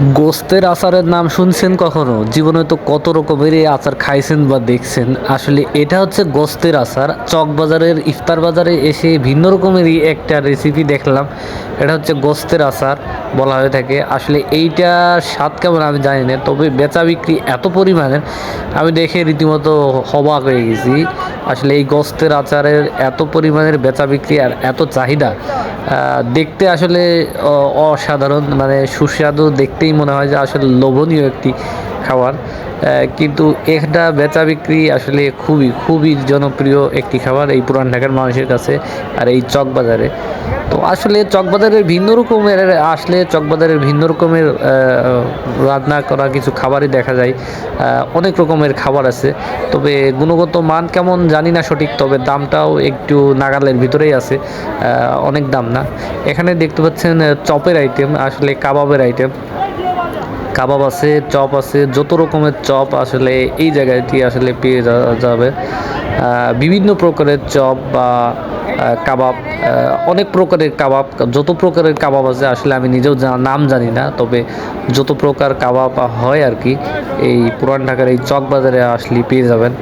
গোস্তের আচারের নাম শুনছেন কখনো? জীবনে তো কত রকমের এই আচার খাইছেন বা দেখছেন। আসলে এটা হচ্ছে গোস্তের আচার। চকবাজারের ইফতার বাজারে এসে ভিন্ন রকমেরই একটা রেসিপি দেখলাম। এটা হচ্ছে গোস্তের আচার বলা হয়ে থাকে। আসলে এইটার স্বাদ কেমন আমি জানি না, তবে বেচা বিক্রি এত পরিমাণের আমি দেখে রীতিমতো অবাক হয়ে গেছি। আসলে এই গোস্তের আচারের এত পরিমাণের বেচা বিক্রি আর এত চাহিদা, দেখতে আসলে অসাধারণ, মানে সুস্বাদু, দেখতেই মনে হয় যে আসলে লোভনীয় একটি খাবার। কিন্তু এটা বেচা বিক্রি আসলে খুবই খুবই জনপ্রিয় একটি খাবার এই পুরান ঢাকার মানুষের কাছে আর এই চকবাজারে। তো আসলে চকবাজারের ভিন্ন রকমের চকবাজারের ভিন্ন রকমের রান্না করা কিছু খাবারই দেখা যায়। অনেক রকমের খাবার আছে, তবে গুণগত মান কেমন জানি না সঠিক, তবে দামটাও একটু নাগালের ভিতরেই আছে। অনেক দাম না। এখানে দেখতে পাচ্ছেন চপের আইটেম, আসলে কাবাবের আইটেম। কাবাব আছে, চপ আছে, যত রকমের চপ আসলে এই জায়গাটি আসলে পেয়ে যাবে। বিভিন্ন প্রকারের চপ বা কাবাব, অনেক প্রকারের কাবাব, যত প্রকারের কাবাব আছে আসলে আমি নিজেও নাম জানি না, তবে যত প্রকার কাবাব হয় আর কি এই পুরান ঢাকার এই চক বাজারে আসলে পেয়ে যাবেন।